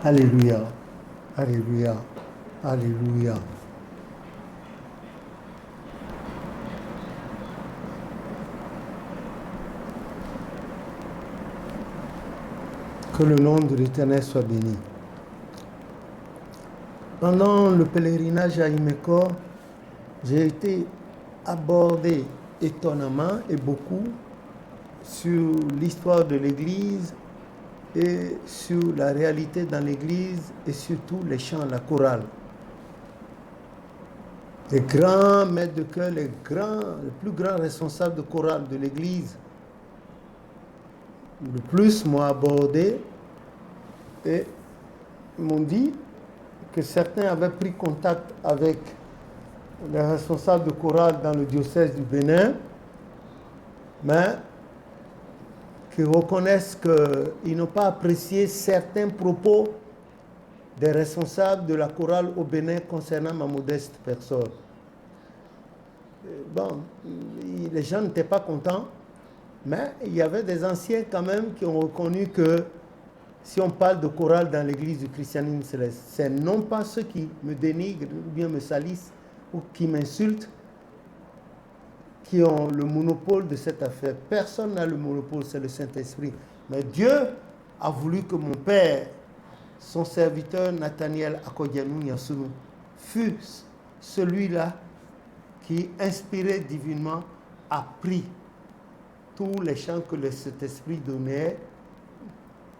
Alléluia. Alléluia. Alléluia. Que le nom de l'Éternel soit béni. Pendant le pèlerinage à Imeko, j'ai été abordé étonnamment et beaucoup sur l'histoire de l'Église et sur la réalité dans l'Église et surtout les chants, la chorale. Les grands maîtres de chœur, les plus grands responsables de chorale de l'Église, le plus m'ont abordé et m'ont dit que certains avaient pris contact avec les responsables de chorale dans le diocèse du Bénin, mais qui reconnaissent qu'ils n'ont pas apprécié certains propos des responsables de la chorale au Bénin concernant ma modeste personne. Bon, les gens n'étaient pas contents, mais il y avait des anciens quand même qui ont reconnu que si on parle de chorale dans l'église du christianisme céleste, c'est non pas ceux qui me dénigrent ou bien me salissent ou qui m'insultent qui ont le monopole de cette affaire. Personne n'a le monopole, c'est le Saint-Esprit. Mais Dieu a voulu que mon père, son serviteur Nathaniel Akodianou Nyasunu, fût celui-là qui, inspiré divinement, a pris tous les chants que le Saint-Esprit donnait,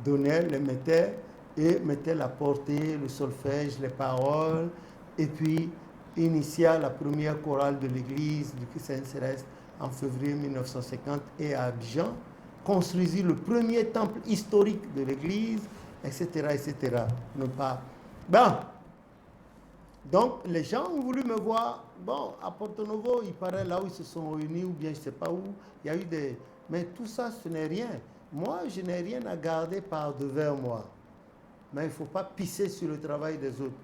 les mettait et mettait la portée, le solfège, les paroles, et puis initia la première chorale de l'église du Christ Céleste en février 1950 et à Abidjan, construisit le premier temple historique de l'église, etc., etc. Ne pas. Bon. Donc, les gens ont voulu me voir. Bon, à Porto Novo, il paraît là où ils se sont réunis, ou bien je ne sais pas où, il y a eu des... Mais tout ça, ce n'est rien. Moi, je n'ai rien à garder par devers moi. Mais il ne faut pas pisser sur le travail des autres.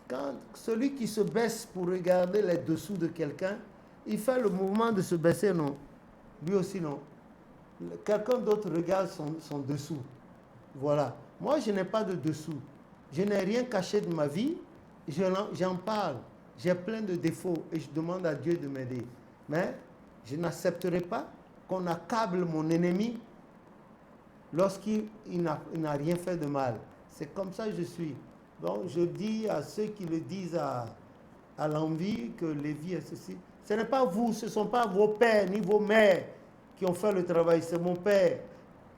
Quand celui qui se baisse pour regarder les dessous de quelqu'un, il fait le mouvement de se baisser, non. Lui aussi, non. Quelqu'un d'autre regarde son dessous. Voilà. Moi, je n'ai pas de dessous. Je n'ai rien caché de ma vie. J'en parle. J'ai plein de défauts et je demande à Dieu de m'aider. Mais je n'accepterai pas qu'on accable mon ennemi lorsqu'il n'a rien fait de mal. C'est comme ça que je suis. Donc je dis à ceux qui le disent à l'envie que Lévi est ceci. Ce n'est pas vous, ce ne sont pas vos pères ni vos mères qui ont fait le travail. C'est mon père,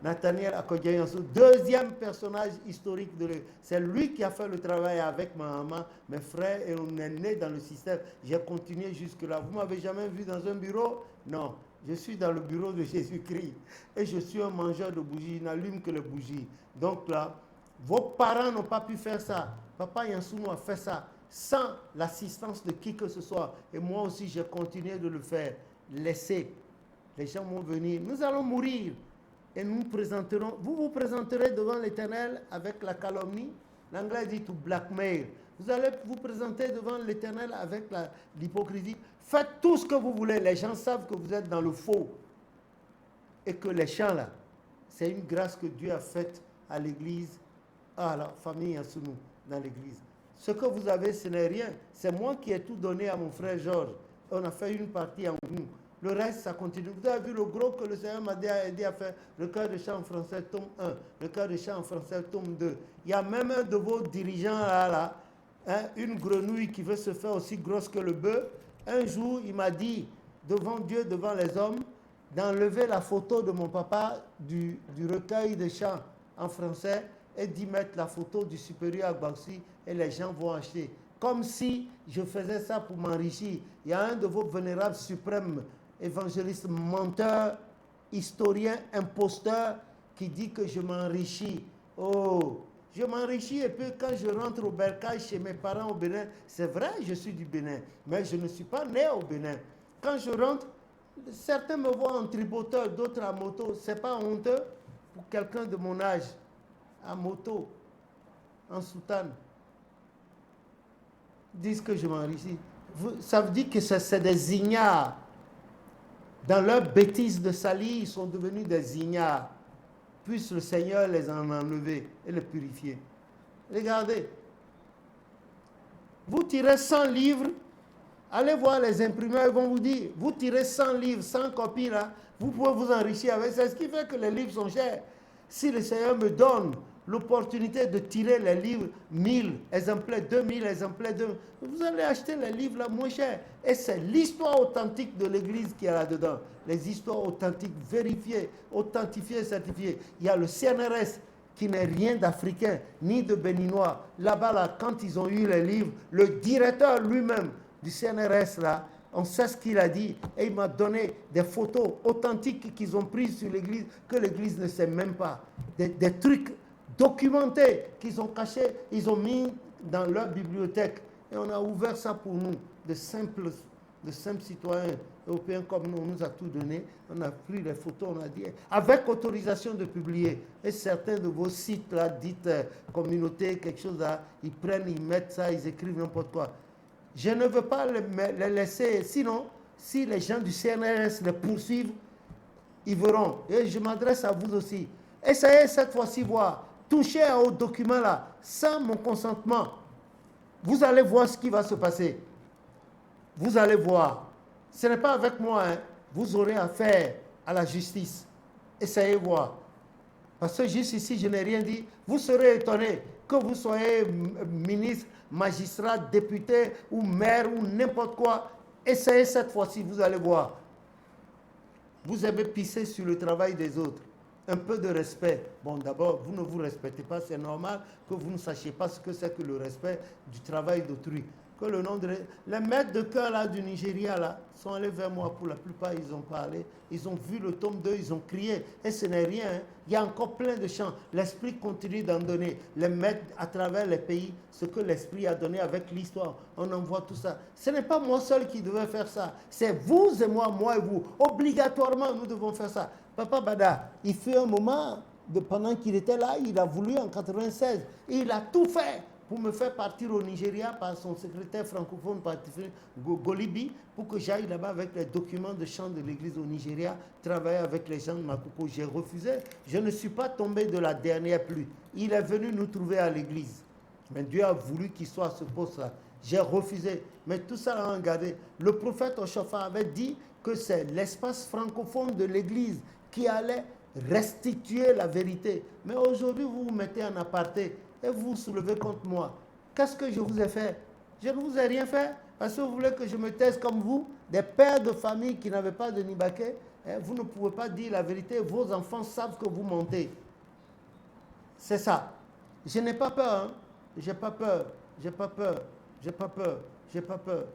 Nathaniel Akodiayansou, deuxième personnage historique de l'Église. C'est lui qui a fait le travail avec ma maman, mes frères, et on est né dans le système. J'ai continué jusque-là. Vous ne m'avez jamais vu dans un bureau? Non. Je suis dans le bureau de Jésus-Christ. Et je suis un mangeur de bougies. Je n'allume que les bougies. Donc là, vos parents n'ont pas pu faire ça. Papa Yansounou a fait ça sans l'assistance de qui que ce soit. Et moi aussi, j'ai continué de le faire. Laissez. Les gens vont venir. Nous allons mourir. Et nous présenterons. Vous vous présenterez devant l'Éternel avec la calomnie. L'anglais dit to blackmail. Vous allez vous présenter devant l'Éternel avec l'hypocrisie. Faites tout ce que vous voulez. Les gens savent que vous êtes dans le faux. Et que les chants là, c'est une grâce que Dieu a faite à l'Église, à la famille Yansounou dans l'Église. Ce que vous avez, ce n'est rien. C'est moi qui ai tout donné à mon frère Georges. On a fait une partie en nous. Le reste, ça continue. Vous avez vu le gros que le Seigneur m'a aidé à faire, le cœur de chant en français, tome 1, le cœur de chant en français, tome 2. Il y a même un de vos dirigeants là, hein, une grenouille qui veut se faire aussi grosse que le bœuf. Un jour, il m'a dit, devant Dieu, devant les hommes, d'enlever la photo de mon papa du recueil de chants en français et d'y mettre la photo du supérieur Agbaxi et les gens vont acheter. Comme si je faisais ça pour m'enrichir. Il y a un de vos vénérables suprêmes évangélistes menteurs, historiens, imposteurs qui dit que je m'enrichis. Oh, je m'enrichis et puis quand je rentre au bercail chez mes parents au Bénin, c'est vrai, je suis du Bénin, mais je ne suis pas né au Bénin. Quand je rentre, certains me voient en tripoteur, d'autres à moto. C'est pas honteux pour quelqu'un de mon âge, à moto, en soutane. Ils disent que je m'enrichis. Ça veut dire que c'est des ignares. Dans leur bêtise de salir, ils sont devenus des ignares. Puisse le Seigneur les en enlever et les purifier. Regardez. Vous tirez 100 livres, allez voir les imprimeurs, ils vont vous dire, vous tirez 100 livres, 100 copies là, vous pouvez vous enrichir avec ça. Ce qui fait que les livres sont chers. Si le Seigneur me donne l'opportunité de tirer les livres 1000 exemplaires, 2000 exemplaires, vous allez acheter les livres là moins chers. Et c'est l'histoire authentique de l'Église qui est là-dedans. Les histoires authentiques, vérifiées, authentifiées, certifiées. Il y a le CNRS qui n'est rien d'africain, ni de béninois. Là-bas, là, quand ils ont eu les livres, le directeur lui-même du CNRS, là, on sait ce qu'il a dit. Et il m'a donné des photos authentiques qu'ils ont prises sur l'église, que l'église ne sait même pas. Des trucs documentés qu'ils ont cachés, ils ont mis dans leur bibliothèque. Et on a ouvert ça pour nous, de simples citoyens européens comme nous. On nous a tout donné. On a pris les photos, on a dit, avec autorisation de publier. Et certains de vos sites, là, dites communauté, quelque chose là, ils prennent, ils mettent ça, ils écrivent n'importe quoi. Je ne veux pas les laisser, sinon, si les gens du CNRS les poursuivent, ils verront. Et je m'adresse à vous aussi. Essayez cette fois-ci voir. Touchez aux documents là, sans mon consentement. Vous allez voir ce qui va se passer. Vous allez voir. Ce n'est pas avec moi, hein. Vous aurez affaire à la justice. Essayez voir. Parce que juste ici, je n'ai rien dit. Vous serez étonné que vous soyez ministre, magistrat, député ou maire ou n'importe quoi. Essayez cette fois-ci, vous allez voir. Vous avez pissé sur le travail des autres. Un peu de respect. Bon, d'abord, vous ne vous respectez pas. C'est normal que vous ne sachiez pas ce que c'est que le respect du travail d'autrui. Que le nom de... Les maîtres de cœur là, du Nigeria là, sont allés vers moi. Pour la plupart, ils ont parlé. Ils ont vu le tome 2, ils ont crié. Et ce n'est rien. Hein. Il y a encore plein de chants. L'Esprit continue d'en donner. Les maîtres à travers les pays, ce que l'Esprit a donné avec l'histoire. On envoie tout ça. Ce n'est pas moi seul qui devais faire ça. C'est vous et moi et vous. Obligatoirement, nous devons faire ça. Papa Bada, il fut un moment, pendant qu'il était là, il a voulu en 96. Et il a tout fait pour me faire partir au Nigeria par son secrétaire francophone Golibi, pour que j'aille là-bas avec les documents de chant de l'église au Nigeria, travailler avec les gens de Makoko. J'ai refusé. Je ne suis pas tombé de la dernière pluie. Il est venu nous trouver à l'église. Mais Dieu a voulu qu'il soit à ce poste-là. J'ai refusé. Mais tout ça a regardé. Le prophète Oshofa avait dit que c'est l'espace francophone de l'église qui allait restituer la vérité. Mais aujourd'hui, vous vous mettez en aparté et vous vous soulevez contre moi. Qu'est-ce que je vous ai fait? Je ne vous ai rien fait parce que vous voulez que je me taise comme vous, des pères de famille qui n'avaient pas de Nibaké. Vous ne pouvez pas dire la vérité. Vos enfants savent que vous mentez. C'est ça. Je n'ai pas peur. Hein? J'ai pas peur. J'ai pas peur. J'ai pas peur. J'ai pas peur.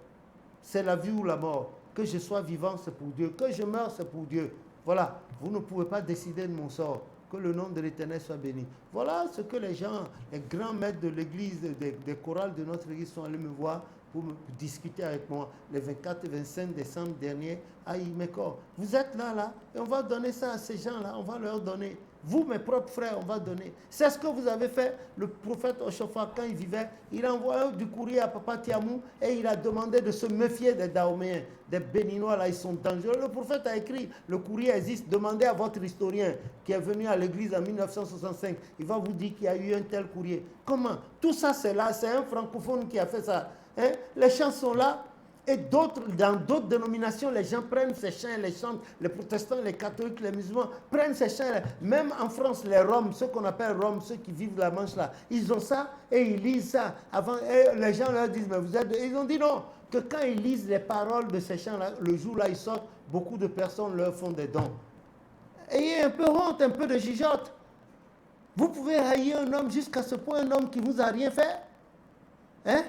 C'est la vie ou la mort. Que je sois vivant, c'est pour Dieu. Que je meure, c'est pour Dieu. Voilà. Vous ne pouvez pas décider de mon sort. Que le nom de l'Éternel soit béni. Voilà ce que les gens, les grands maîtres de l'église, des chorales de notre église sont allés me voir pour discuter avec moi les 24 et 25 décembre dernier à Imeko. Vous êtes là, et on va donner ça à ces gens-là, on va leur donner. Vous, mes propres frères, on va donner. C'est ce que vous avez fait. Le prophète Oshofa, quand il vivait, il a envoyé du courrier à Papa Tiamou et il a demandé de se méfier des Dahoméens, des Béninois, là, ils sont dangereux. Le prophète a écrit, le courrier existe, demandez à votre historien qui est venu à l'église en 1965. Il va vous dire qu'il y a eu un tel courrier. Comment? Tout ça, c'est là, c'est un francophone qui a fait ça. Hein? Les chants sont là. Et dans d'autres dénominations, les gens prennent ces chants, les chantent. Les protestants, les catholiques, les musulmans prennent ces chants. Même en France, les Roms, ceux qu'on appelle Roms, ceux qui vivent la Manche là, ils ont ça et ils lisent ça. Avant, et les gens leur disent, mais vous êtes... Ils ont dit non, que quand ils lisent les paroles de ces chants là, le jour là ils sortent, beaucoup de personnes leur font des dons. Ayez un peu honte, un peu de gigote. Vous pouvez haïr un homme jusqu'à ce point, un homme qui vous a rien fait. Hein?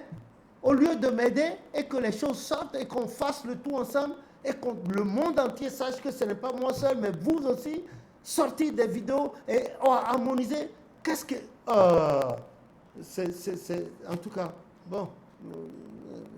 Au lieu de m'aider et que les choses sortent et qu'on fasse le tout ensemble et que le monde entier sache que ce n'est pas moi seul, mais vous aussi, sortir des vidéos et harmoniser. Qu'est-ce que... en tout cas, bon,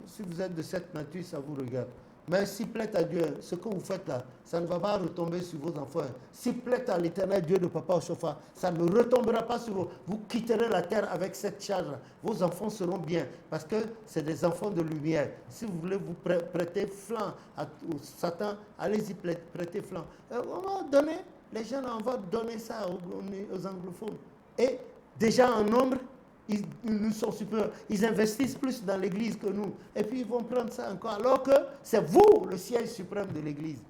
si vous êtes de cette nature, ça vous regarde. Mais s'il plaît à Dieu, ce que vous faites là, ça ne va pas retomber sur vos enfants. S'il plaît à l'Éternel Dieu de Papa Oshofa, ça ne retombera pas sur vous. Vous quitterez la terre avec cette charge. Vos enfants seront bien parce que c'est des enfants de lumière. Si vous voulez vous prêter flanc à Satan, allez-y prêter flanc. On va donner, les gens là, on va donner ça aux anglophones. Et déjà en nombre, Ils nous sont supérieurs. Ils investissent plus dans l'église que nous. Et puis ils vont prendre ça encore. Alors que c'est vous, le siège suprême de l'église.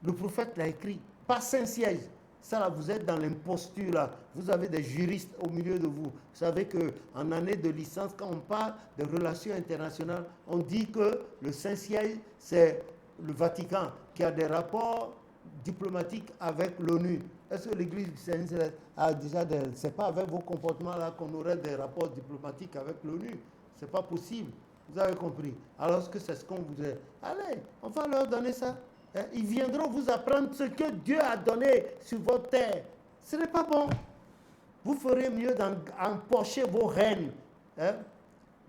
Le prophète l'a écrit. Pas Saint-Siège. Ça, là, vous êtes dans l'imposture, là. Vous avez des juristes au milieu de vous. Vous savez qu'en année de licence, quand on parle de relations internationales, on dit que le Saint-Siège, c'est le Vatican qui a des rapports diplomatiques avec l'ONU. Est-ce que l'Église du Saint-Siège a déjà des... C'est pas avec vos comportements-là qu'on aurait des rapports diplomatiques avec l'ONU. C'est pas possible. Vous avez compris. Alors que c'est ce qu'on vous dit. Allez, on va leur donner ça. Ils viendront vous apprendre ce que Dieu a donné sur votre terre. Ce n'est pas bon. Vous ferez mieux d'empocher vos haines,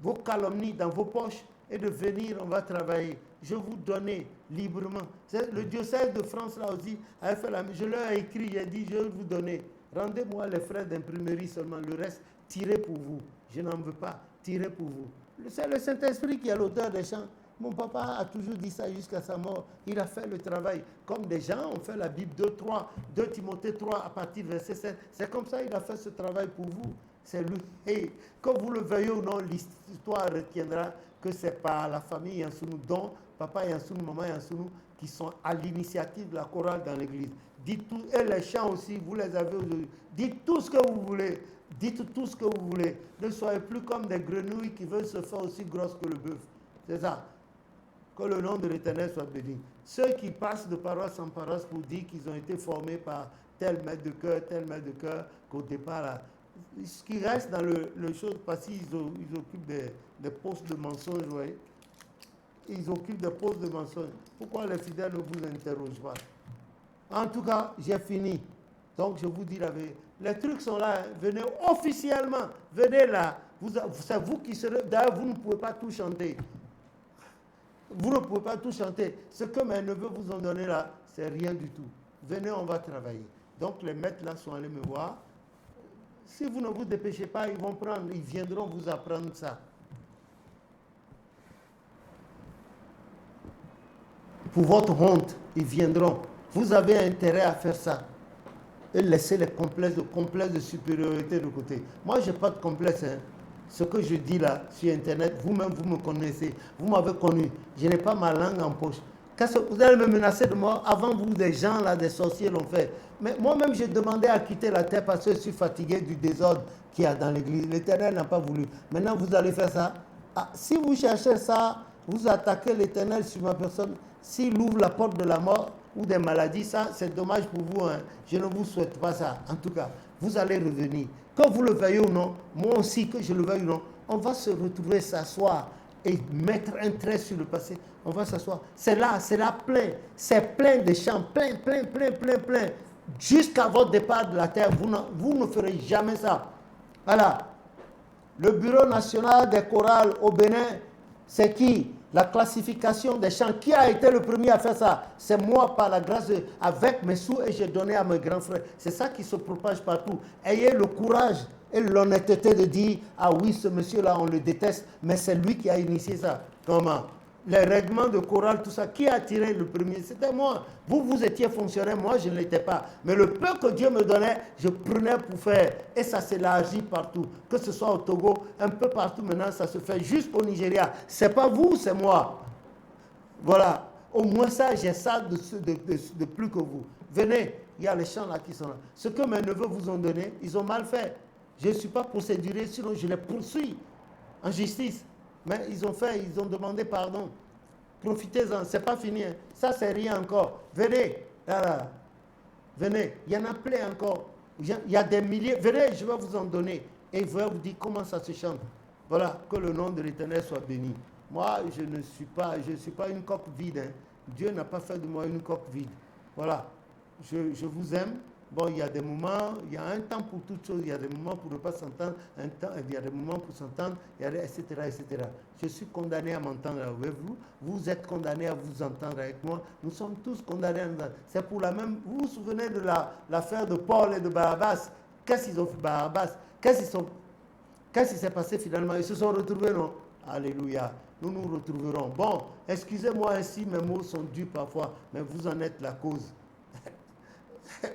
vos calomnies dans vos poches et de venir, on va travailler. Je vous donner librement. Le diocèse de France là aussi a fait la même. Je leur ai écrit, j'ai dit, je vais vous donner. Rendez-moi les frais d'imprimerie seulement. Le reste, tirez pour vous. Je n'en veux pas. Tirez pour vous. C'est le Saint-Esprit qui est l'auteur des chants. Mon papa a toujours dit ça jusqu'à sa mort. Il a fait le travail. Comme des gens ont fait la Bible 2 Timothée 3 à partir du verset 7. C'est comme ça qu'il a fait ce travail pour vous. C'est lui. Et que vous le veuillez ou non, l'histoire retiendra que c'est par la famille Yansounou, dont papa Yansounou, maman Yansounou, qui sont à l'initiative de la chorale dans l'église. Dites tout, et les chants aussi, vous les avez aujourd'hui. Dites tout ce que vous voulez. Dites tout ce que vous voulez. Ne soyez plus comme des grenouilles qui veulent se faire aussi grosses que le bœuf. C'est ça. Que le nom de l'Éternel soit béni. Ceux qui passent de paroisse en paroisse pour dire qu'ils ont été formés par tel maître de cœur, qu'au départ, là, ce qui reste dans le chose, parce qu'ils occupent des postes de mensonge, vous voyez. Ils occupent des postes de mensonge. Pourquoi les fidèles ne vous interrogent pas? En tout cas, j'ai fini. Donc, je vous dis la vérité. Les trucs sont là. Venez officiellement. Venez là. C'est vous qui serez... D'ailleurs, vous ne pouvez pas tout chanter. Vous ne pouvez pas tout chanter. Ce que mes neveux vous ont donné là, c'est rien du tout. Venez, on va travailler. Donc, les maîtres là sont allés me voir. Si vous ne vous dépêchez pas, ils viendront vous apprendre ça. Pour votre honte, ils viendront. Vous avez intérêt à faire ça. Et laisser les complexes de supériorité de côté. Moi, je n'ai pas de complexe. Hein. Ce que je dis là, sur Internet, vous-même, vous me connaissez. Vous m'avez connu. Je n'ai pas ma langue en poche. Vous allez me menacer de mort. Avant vous, des gens là, des sorciers l'ont fait. Mais moi-même, j'ai demandé à quitter la terre parce que je suis fatigué du désordre qu'il y a dans l'église. L'Éternel n'a pas voulu. Maintenant, vous allez faire ça. Ah, si vous cherchez ça, vous attaquez l'Éternel sur ma personne. S'il ouvre la porte de la mort ou des maladies, ça, c'est dommage pour vous. Hein. Je ne vous souhaite pas ça. En tout cas, vous allez revenir. Que vous le veuillez ou non, moi aussi, que je le veuille ou non, on va se retrouver, s'asseoir et mettre un trait sur le passé. On va s'asseoir. C'est là plein. C'est plein de champs, plein. Jusqu'à votre départ de la terre, vous ne ferez jamais ça. Voilà. Le Bureau national des chorales au Bénin, c'est qui? La classification des chants. Qui a été le premier à faire ça? C'est moi, par la grâce de... Avec mes sous, et j'ai donné à mes grands frères. C'est ça qui se propage partout. Ayez le courage et l'honnêteté de dire, ah oui, ce monsieur-là, on le déteste, mais c'est lui qui a initié ça. Comment? Les règlements de chorale, tout ça, qui a tiré le premier? C'était moi. Vous étiez fonctionnaire, moi, je ne l'étais pas. Mais le peu que Dieu me donnait, je prenais pour faire. Et ça s'élargit partout. Que ce soit au Togo, un peu partout maintenant, ça se fait jusqu'au Nigeria. Ce n'est pas vous, c'est moi. Voilà. Au moins ça, j'ai ça de plus que vous. Venez, il y a les chants là qui sont là. Ce que mes neveux vous ont donné, ils ont mal fait. Je ne suis pas procéduré, sinon je les poursuis en justice. Mais ils ont demandé pardon. Profitez-en, c'est pas fini. Hein. Ça, c'est rien encore. Venez, là. Venez, il y en a plein encore. Il y a des milliers. Venez, je vais vous en donner. Et je vais vous dire comment ça se chante. Voilà, que le nom de l'Éternel soit béni. Moi, je ne suis pas une coque vide. Hein. Dieu n'a pas fait de moi une coque vide. Voilà, je vous aime. Bon, il y a des moments, il y a un temps pour toutes choses, il y a des moments pour ne pas s'entendre, il y a des moments pour s'entendre, etc., etc. Je suis condamné à m'entendre avec vous, vous êtes condamné à vous entendre avec moi, nous sommes tous condamnés à nous entendre. C'est pour la même... Vous vous souvenez de l'affaire de Paul et de Barabbas? Qu'est-ce qu'ils ont fait, Barabbas? Qu'est-ce qui s'est passé finalement? Ils se sont retrouvés, non? Alléluia. Nous nous retrouverons. Bon, excusez-moi ainsi, mes mots sont durs parfois, mais vous en êtes la cause.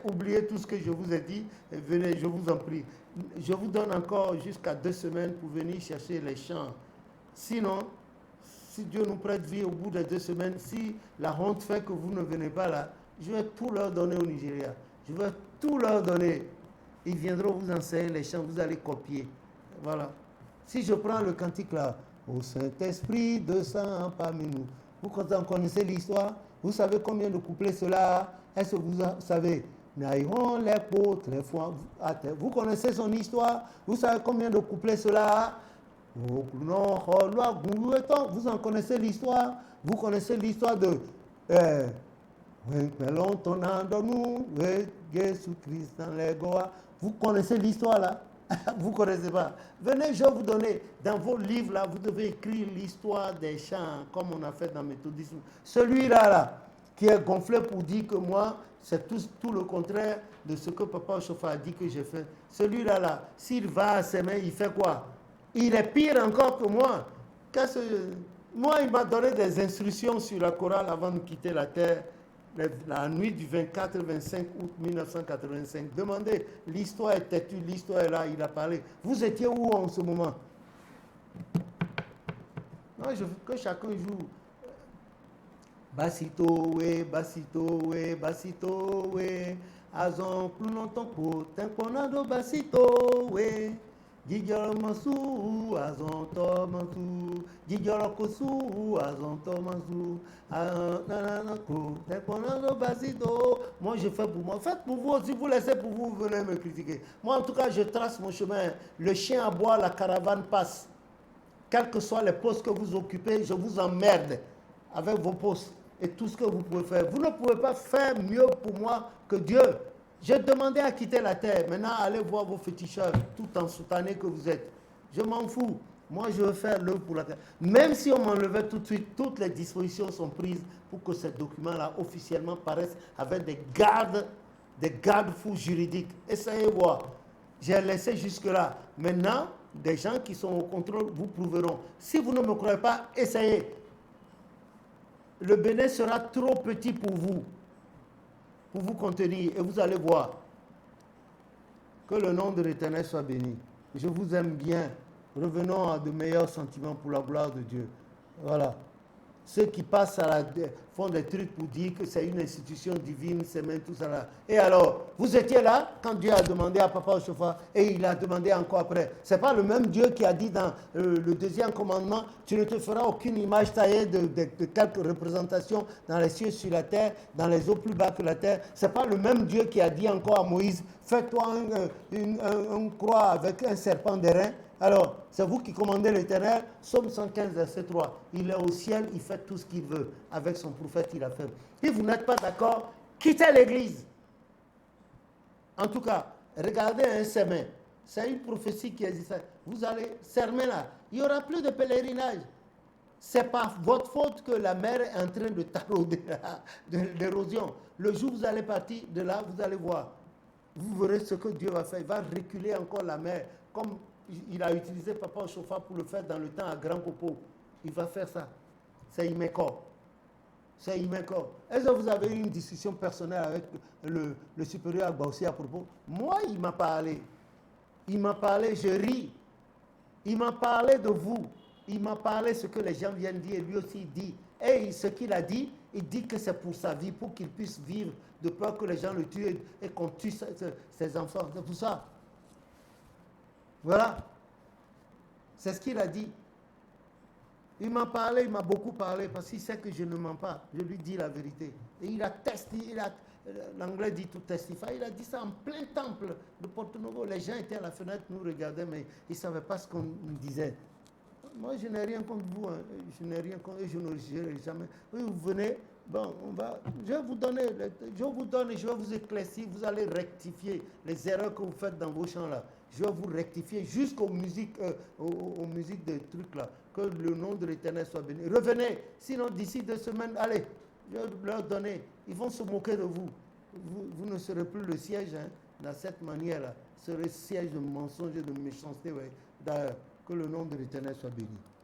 Oubliez tout ce que je vous ai dit et venez, je vous en prie. Je vous donne encore jusqu'à 2 semaines pour venir chercher les champs. Sinon, si Dieu nous prête vie au bout de 2 semaines, si la honte fait que vous ne venez pas là, je vais tout leur donner au Nigeria. Je vais tout leur donner. Ils viendront vous enseigner les chants, vous allez copier. Voilà. Si je prends le cantique là, au Saint-Esprit descend parmi nous. Vous connaissez l'histoire? Vous savez combien de couplets cela a? Est-ce que vous savez? Naïrons les peaux très fois à terre. Vous connaissez son histoire? Vous savez combien de couplets cela a? Vous en connaissez l'histoire? Vous connaissez l'histoire de Jésus-Christ dans les Goa. Vous connaissez l'histoire là? Vous ne connaissez pas. Venez, je vais vous donner. Dans vos livres là, vous devez écrire l'histoire des chants, comme on a fait dans le méthodisme. Celui-là, là, qui est gonflé pour dire que moi, c'est tout le contraire de ce que Papa Ochofa a dit que j'ai fait. Celui-là, là, s'il va à ses mains, il fait quoi? Il est pire encore que moi. Moi, il m'a donné des instructions sur la chorale avant de quitter la terre. La nuit du 24-25 août 1985. Demandez, l'histoire est têtue, l'histoire est là, il a parlé. Vous étiez où en ce moment? Moi, je veux que chacun joue. Basito, we, basito, we. Azon, plus longtemps pour temponado, basito, we. Gigolo masu, azon to masu. Gigolo kosu, azon to masu. Temponado, basito. Moi, je fais pour moi. Faites pour vous, si vous laissez pour vous, vous venez me critiquer. Moi, en tout cas, je trace mon chemin. Le chien aboie, la caravane passe. Quels que soient les postes que vous occupez, je vous emmerde avec vos postes et tout ce que vous pouvez faire. Vous ne pouvez pas faire mieux pour moi que Dieu. J'ai demandé à quitter la terre. Maintenant, allez voir vos féticheurs, tout en soutanés que vous êtes. Je m'en fous. Moi, je veux faire l'œuvre pour la terre. Même si on m'enlevait tout de suite, toutes les dispositions sont prises pour que ces documents-là officiellement paraissent avec des garde-fous juridiques. Essayez voir. J'ai laissé jusque-là. Maintenant, des gens qui sont au contrôle vous prouveront. Si vous ne me croyez pas, essayez. Le Bénin sera trop petit pour vous contenir. Et vous allez voir. Que le nom de l'Éternel soit béni. Je vous aime bien. Revenons à de meilleurs sentiments pour la gloire de Dieu. Voilà. Ceux qui passent font des trucs pour dire que c'est une institution divine, c'est même tout ça là. Et alors, vous étiez là quand Dieu a demandé à Papa Ochofa et il a demandé encore après. C'est pas le même Dieu qui a dit dans le deuxième commandement, tu ne te feras aucune image taillée de quelques représentations dans les cieux, sur la terre, dans les eaux plus bas que la terre. C'est pas le même Dieu qui a dit encore à Moïse, fais-toi une croix avec un serpent d'airain. Alors, c'est vous qui commandez l'Éternel. Psaume 115, verset 3. Il est au ciel, il fait tout ce qu'il veut. Avec son prophète, il a fait. Si vous n'êtes pas d'accord, quittez l'église. En tout cas, regardez un semin. C'est une prophétie qui existe. Vous allez sermer là. Il n'y aura plus de pèlerinage. Ce n'est pas votre faute que la mer est en train de tarauder de l'érosion. Le jour où vous allez partir de là, vous allez voir. Vous verrez ce que Dieu va faire. Il va reculer encore la mer. Comme il a utilisé Papa Ochofa pour le faire dans le temps à Grand Copo. Il va faire ça. C'est immécor. C'est immécor. Est-ce que vous avez eu une discussion personnelle avec le supérieur Agbaussi à propos? Moi, il m'a parlé. Il m'a parlé, je ris. Il m'a parlé de vous. Il m'a parlé ce que les gens viennent dire. Lui aussi, il dit. Et ce qu'il a dit, il dit que c'est pour sa vie, pour qu'il puisse vivre, de peur que les gens le tuent et qu'on tue ses enfants. C'est pour ça. Voilà. C'est ce qu'il a dit. Il m'a parlé, il m'a beaucoup parlé, parce qu'il sait que je ne mens pas. Je lui dis la vérité. Et il a testé, l'anglais dit tout testify, il a dit ça en plein temple de Porto Novo. Les gens étaient à la fenêtre, nous regardaient, mais ils ne savaient pas ce qu'on disait. Moi, je n'ai rien contre vous, hein. Je n'ai rien contre eux, je ne le jamais. Oui, vous venez, bon, je vais vous donner, je vais vous éclaircir, vous allez rectifier les erreurs que vous faites dans vos chants là. Je vais vous rectifier jusqu'aux musiques, aux musiques des trucs là. Que le nom de l'Éternel soit béni. Revenez, sinon d'ici 2 semaines, allez, je vais leur donner. Ils vont se moquer de vous. Vous ne serez plus le siège, hein, dans cette manière-là. Ce serait siège de mensonge et de méchanceté. Ouais. D'ailleurs, que le nom de l'Éternel soit béni.